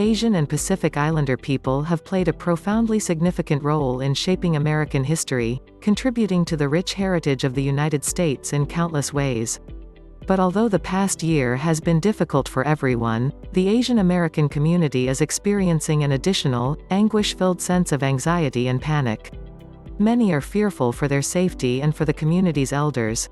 Asian and Pacific Islander people have played a profoundly significant role in shaping American history, contributing to the rich heritage of the United States in countless ways. But although the past year has been difficult for everyone, the Asian American community is experiencing an additional, anguish-filled sense of anxiety and panic. Many are fearful for their safety and for the community's elders.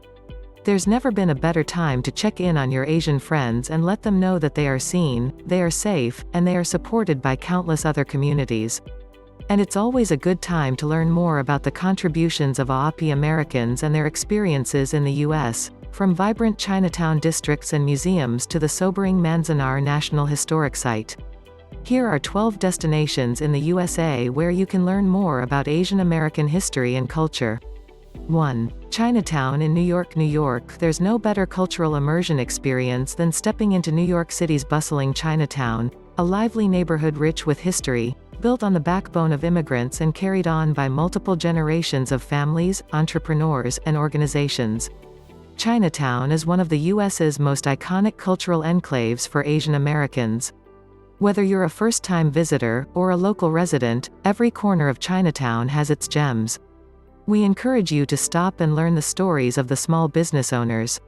There's never been a better time to check in on your Asian friends and let them know that they are seen, they are safe, and they are supported by countless other communities. And it's always a good time to learn more about the contributions of AAPI Americans and their experiences in the U.S., from vibrant Chinatown districts and museums to the sobering Manzanar National Historic Site. Here are 12 destinations in the USA where you can learn more about Asian American history and culture. 1. Chinatown in New York, New York. There's no better cultural immersion experience than stepping into New York City's bustling Chinatown, a lively neighborhood rich with history, built on the backbone of immigrants and carried on by multiple generations of families, entrepreneurs, and organizations. Chinatown is one of the U.S.'s most iconic cultural enclaves for Asian Americans. Whether you're a first-time visitor, or a local resident, every corner of Chinatown has its gems. We encourage you to stop and learn the stories of the small business owners.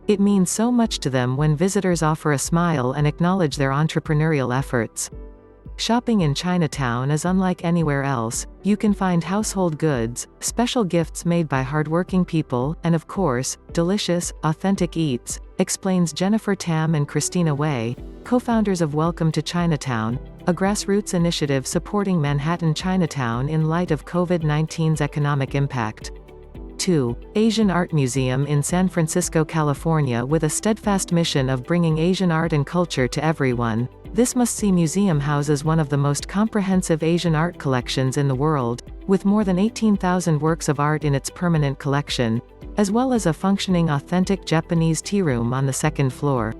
It means so much to them when visitors offer a smile and acknowledge their entrepreneurial efforts. Shopping in Chinatown is unlike anywhere else. You can find household goods, special gifts made by hardworking people, and of course, delicious, authentic eats, explains Jennifer Tam and Christina Wei, co-founders of Welcome to Chinatown, a grassroots initiative supporting Manhattan Chinatown in light of COVID-19's economic impact. 2. Asian Art Museum in San Francisco, California. With a steadfast mission of bringing Asian art and culture to everyone, this must-see museum houses one of the most comprehensive Asian art collections in the world, with more than 18,000 works of art in its permanent collection, as well as a functioning authentic Japanese tea room on the second floor.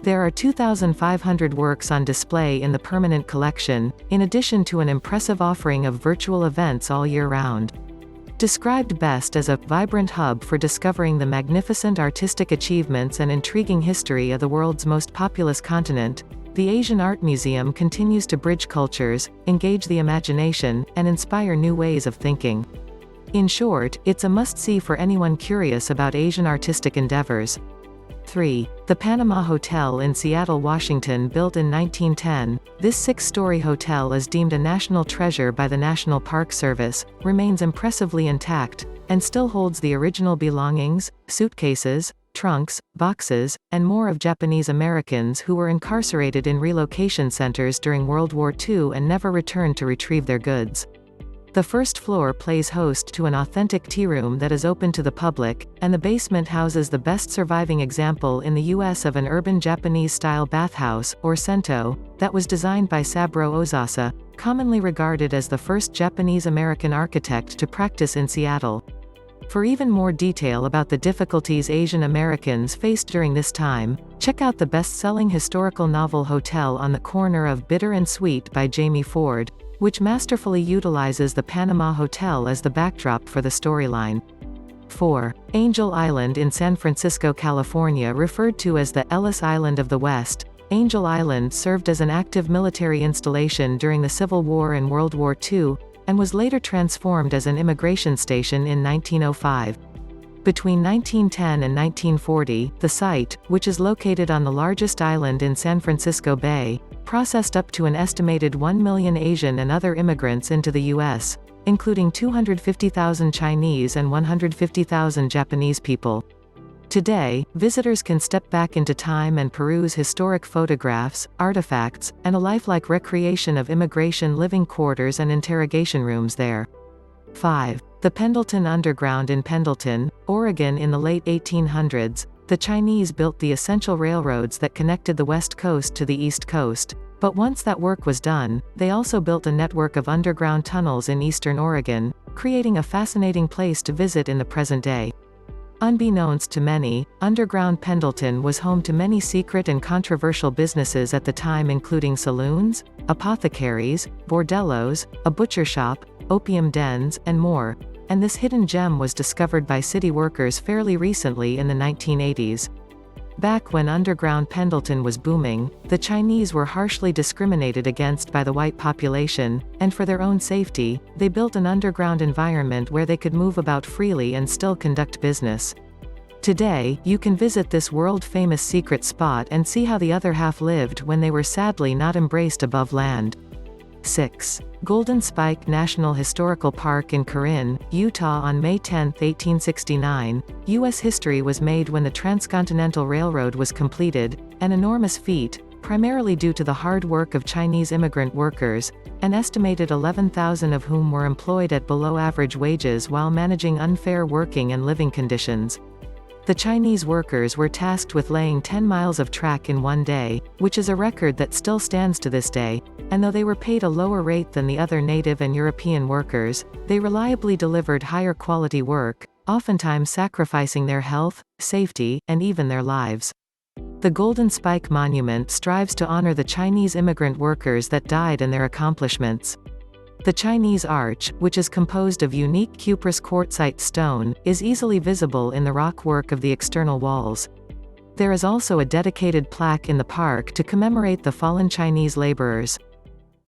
There are 2,500 works on display in the permanent collection, in addition to an impressive offering of virtual events all year round. Described best as a vibrant hub for discovering the magnificent artistic achievements and intriguing history of the world's most populous continent, the Asian Art Museum continues to bridge cultures, engage the imagination, and inspire new ways of thinking. In short, it's a must-see for anyone curious about Asian artistic endeavors. 3. The Panama Hotel in Seattle, Washington. Built in 1910, this 6-story hotel is deemed a national treasure by the National Park Service, remains impressively intact, and still holds the original belongings, suitcases, trunks, boxes, and more of Japanese Americans who were incarcerated in relocation centers during World War II and never returned to retrieve their goods. The first floor plays host to an authentic tea room that is open to the public, and the basement houses the best surviving example in the U.S. of an urban Japanese-style bathhouse, or sento, that was designed by Saburo Ozasa, commonly regarded as the first Japanese-American architect to practice in Seattle. For even more detail about the difficulties Asian Americans faced during this time, check out the best-selling historical novel Hotel on the Corner of Bitter and Sweet by Jamie Ford, which masterfully utilizes the Panama Hotel as the backdrop for the storyline. 4. Angel Island in San Francisco, California. Referred to as the Ellis Island of the West, Angel Island served as an active military installation during the Civil War and World War II, and was later transformed as an immigration station in 1905. Between 1910 and 1940, the site, which is located on the largest island in San Francisco Bay, processed up to an estimated 1 million Asian and other immigrants into the U.S., including 250,000 Chinese and 150,000 Japanese people. Today, visitors can step back into time and peruse historic photographs, artifacts, and a lifelike recreation of immigration living quarters and interrogation rooms there. 5. The Pendleton Underground in Pendleton, Oregon. In the late 1800s, the Chinese built the essential railroads that connected the West Coast to the East Coast, but once that work was done, they also built a network of underground tunnels in eastern Oregon, creating a fascinating place to visit in the present day. Unbeknownst to many, underground Pendleton was home to many secret and controversial businesses at the time, including saloons, apothecaries, bordellos, a butcher shop, opium dens, and more, and this hidden gem was discovered by city workers fairly recently in the 1980s. Back when underground Pendleton was booming, the Chinese were harshly discriminated against by the white population, and for their own safety, they built an underground environment where they could move about freely and still conduct business. Today, you can visit this world-famous secret spot and see how the other half lived when they were sadly not embraced above land. 6. Golden Spike National Historical Park in Corinne, Utah. On May 10, 1869, U.S. history was made when the Transcontinental Railroad was completed, an enormous feat, primarily due to the hard work of Chinese immigrant workers, an estimated 11,000 of whom were employed at below-average wages while managing unfair working and living conditions. The Chinese workers were tasked with laying 10 miles of track in one day, which is a record that still stands to this day, and though they were paid a lower rate than the other native and European workers, they reliably delivered higher quality work, oftentimes sacrificing their health, safety, and even their lives. The Golden Spike Monument strives to honor the Chinese immigrant workers that died and their accomplishments. The Chinese Arch, which is composed of unique cuprous quartzite stone, is easily visible in the rock work of the external walls. There is also a dedicated plaque in the park to commemorate the fallen Chinese laborers.